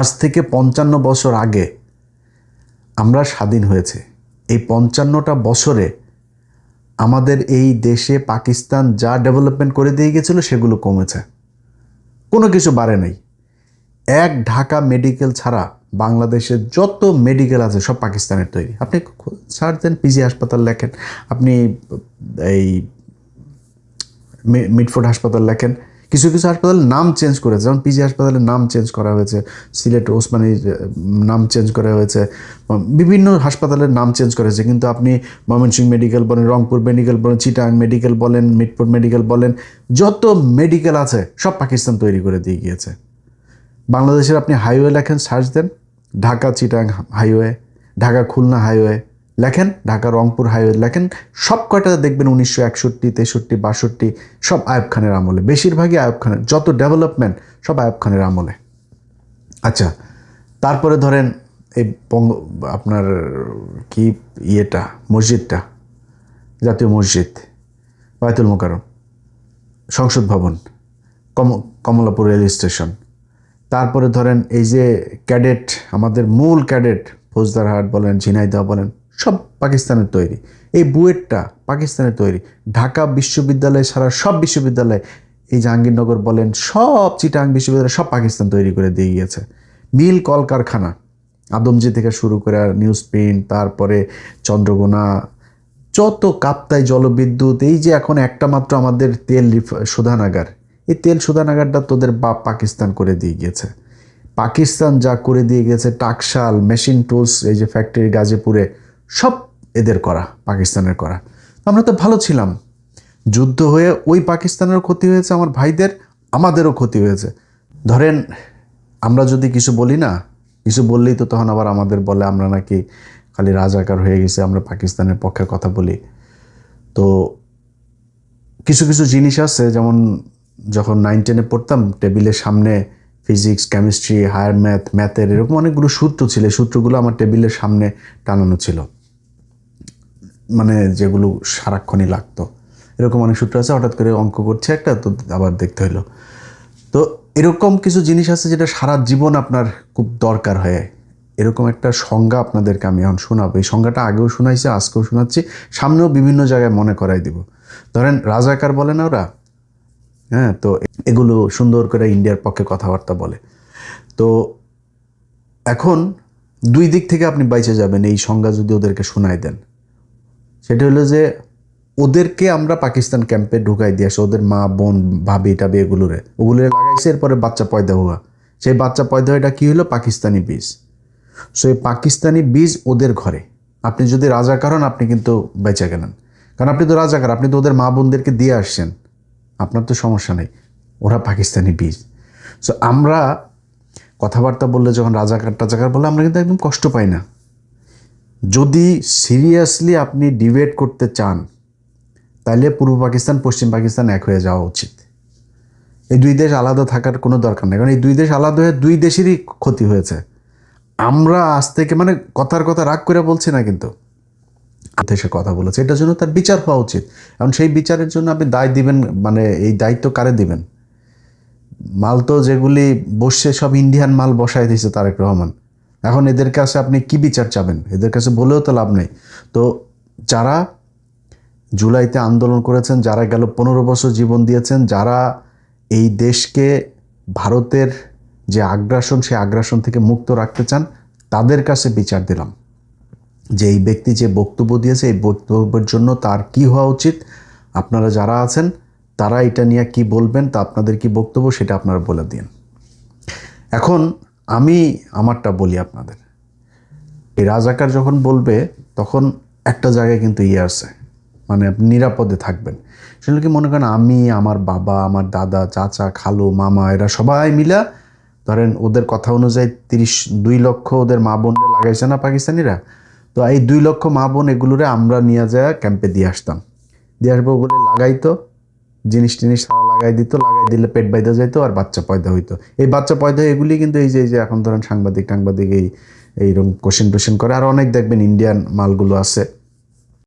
আজ থেকে 55 বছর আগে আমরা স্বাধীন হয়েছে। এই 55টা বছরে আমাদের এই দেশে পাকিস্তান যা ডেভেলপমেন্ট করে দিয়ে গেছিল সেগুলো কমেছে, কোনো কিছু বাড়ে নাই। এক ঢাকা মেডিকেল ছাড়া বাংলাদেশের যত মেডিকেল আছে সব পাকিস্তানের তৈরি। আপনি সার্চ দেন, পিজি হাসপাতাল লেখেন, আপনি এই মিটফোর্ড হাসপাতাল লেখেন, কিছু কিছু হাসপাতালের নাম চেঞ্জ করেছে, যেমন পিজি হাসপাতালের নাম চেঞ্জ করা হয়েছে, সিলেট ওসমানীর নাম চেঞ্জ করা হয়েছে, বিভিন্ন হাসপাতালের নাম চেঞ্জ করা হয়েছে। কিন্তু আপনি ময়মনসিংহ মেডিকেল বলেন, রংপুর মেডিকেল বলেন, চিটাং মেডিকেল বলেন, মিটফোর্ড মেডিকেল বলেন, যত মেডিকেল আছে সব পাকিস্তান তৈরি করে দিয়ে গিয়েছে। বাংলাদেশের আপনি হাইওয়ে লেখেন, সার্চ দেন, ঢাকা চিটাং হাইওয়ে, ঢাকা খুলনা হাইওয়ে লেখেন, ঢাকা রংপুর হাইওয়ে লেখেন, সব কয়টা দেখবেন 1961, 63, 62 সব আয়ুব খানের আমলে, বেশিরভাগই আয়ুব খানের। যত ডেভেলপমেন্ট সব আয়ুব খানের আমলে। আচ্ছা, তারপরে ধরেন এই আপনার কি ইয়েটা, মসজিদটা, জাতীয় মসজিদ, বায়তুল মোকাররম, সংসদ ভবন, কমলাপুর রেল স্টেশন, তারপরে ধরেন এই যে ক্যাডেট, আমাদের মূল ক্যাডেট ফৌজদারহাট বলেন, ঝিনাইদহ বলেন, সব পাকিস্তানের তৈরি। এই বুয়েটটা পাকিস্তানের তৈরি। ঢাকা বিশ্ববিদ্যালয় ছাড়া সব বিশ্ববিদ্যালয়, এই জাহাঙ্গীরনগর বলেন, সব চিটাং বিশ্ববিদ্যালয় সব পাকিস্তান তৈরি করে দিয়ে গিয়েছে। মিল কলকারখানা আদমজি থেকে শুরু করে নিউজ প্রিন্ট, তারপরে চন্দ্রকোনা, যত কাপ্তাই জলবিদ্যুৎ, এই যে এখন একটা মাত্র আমাদের তেল শোধানাগার, এই তেল শোধানাগারটা তোদের বাপ পাকিস্তান করে দিয়ে গিয়েছে। পাকিস্তান যা করে দিয়ে গেছে, টাকশাল, মেশিন টুলস, এই যে ফ্যাক্টরি গাজীপুরে, সব এদের করা, পাকিস্তানের করা। আমরা তো ভালো ছিলাম। যুদ্ধ হয়ে ওই পাকিস্তানেরও ক্ষতি হয়েছে, আমার ভাইদের, আমাদেরও ক্ষতি হয়েছে। ধরেন আমরা যদি কিছু বলি না, কিছু বললেই তো তখন আবার আমাদের বলে আমরা নাকি খালি রাজাকার হয়ে গেছে, আমরা পাকিস্তানের পক্ষে কথা বলি। তো কিছু কিছু জিনিস আছে, যেমন যখন 9-10-এ পড়তাম, টেবিলের সামনে ফিজিক্স, কেমিস্ট্রি, হায়ার ম্যাথের এরকম অনেকগুলো সূত্র ছিল। এই সূত্রগুলো আমার টেবিলের সামনে টানানো ছিল, মানে যেগুলো সারাক্ষণই লাগতো। এরকম অনেক সূত্র আছে, হঠাৎ করে অঙ্ক করছে একটা, তো আবার দেখতে হইলো। তো এরকম কিছু জিনিস আছে যেটা সারা জীবন আপনার খুব দরকার হয়। এরকম একটা সংজ্ঞা আপনাদেরকে আমি এখন শোনাবো। এই সংজ্ঞাটা আগেও শোনাইছি, আজকেও শোনাচ্ছি, সামনেও বিভিন্ন জায়গায় মনে করাই দিব। ধরেন রাজাকার বলে না ওরা, হ্যাঁ, তো এগুলো সুন্দর করে ইন্ডিয়ার পক্ষে কথাবার্তা বলে। তো এখন দুই দিক থেকে আপনি বাইচে যাবেন এই সংজ্ঞা যদি ওদেরকে শোনাই দেন। সেটা হলো যে ওদেরকে আমরা পাকিস্তান ক্যাম্পে ঢুকাই দিয়ে আসে, ওদের মা বোন ভাবি টাবি ওগুলোরে লাগাইছে, এরপরে বাচ্চা পয়দা হওয়া, সেই বাচ্চা পয়দা এটা কী হলো, পাকিস্তানি বীজ। সো এই পাকিস্তানি বীজ ওদের ঘরে। আপনি যদি রাজাকার হন, আপনি কিন্তু বেঁচে গেলেন, কারণ আপনি তো রাজাকার, আপনি তো ওদের মা বোনদেরকে দিয়ে আসছেন, আপনার তো সমস্যা নেই। ওরা পাকিস্তানি বীজ। সো আমরা কথাবার্তা বললে যখন রাজাকার বললে আমরা কিন্তু একদম কষ্ট পাই না। যদি সিরিয়াসলি আপনি ডিবেট করতে চান, তাহলে পূর্ব পাকিস্তান পশ্চিম পাকিস্তান এক হয়ে যাওয়া উচিত। এই দুই দেশ আলাদা থাকার কোনো দরকার নেই, কারণ এই দুই দেশ আলাদা হয়ে দুই দেশেরই ক্ষতি হয়েছে। আমরা আজ থেকে মানে কথার কথা রাগ করে বলছি না, কিন্তু দেশে কথা বলেছে, এটার জন্য তার বিচার হওয়া উচিত। এখন সেই বিচারের জন্য আপনি দায় দিবেন, মানে এই দায়িত্ব কারে দিবেন? মাল তো যেগুলি বসছে সব ইন্ডিয়ান মাল বসায় দিয়েছে তারেক রহমান। এখন এদের কাছে আপনি কি বিচার চাবেন? এদের কাছে বলেও তো লাভ নেই। তো যারা জুলাইতে আন্দোলন করেছেন, যারা গেল 15 বছর জীবন দিয়েছেন, যারা এই দেশকে ভারতের যে আগ্রাসন, সেই আগ্রাসন থেকে মুক্ত রাখতে চান, তাদের কাছে বিচার দিলাম যে এই ব্যক্তি যে বক্তব্য দিয়েছে, এই বক্তব্যের জন্য তার কি হওয়া উচিত। আপনারা যারা আছেন তারা এটা নিয়ে কি বলবেন, তা আপনাদের কি বক্তব্য সেটা আপনারা বলে দিন। এখন আমি আমারটা বলি আপনাদের। এই রাজাকার যখন বলবে তখন একটা জায়গায় কিন্তু আছে, মানে আপনি নিরাপদে থাকবেন। সেটা কি মনে করেন আমি, আমার বাবা, আমার দাদা, চাচা, খালু, মামা, এরা সবাই মিলা ধরেন ওদের কথা অনুযায়ী 2 লক্ষ ওদের মা বোনরা লাগাইছে না পাকিস্তানিরা, তো এই 2 লক্ষ মা বোন এগুলোরে আমরা নিয়ে যায় ক্যাম্পে দিয়ে আসতাম, দিয়ে আসবো বলে লাগাইতো, জিনিস টিনিস সারা লাগাই দিত, লাগাই দিলে পেট বাইদা যাইতো আর বাচ্চা পয়দা হইতো। এই বাচ্চা পয়দা এগুলি কিন্তু এই যে এখন ধরেন সাংবাদিক এইরকম কোশ্চেন টোশ্চেন করে, আর অনেক দেখবেন ইন্ডিয়ান মালগুলো আছে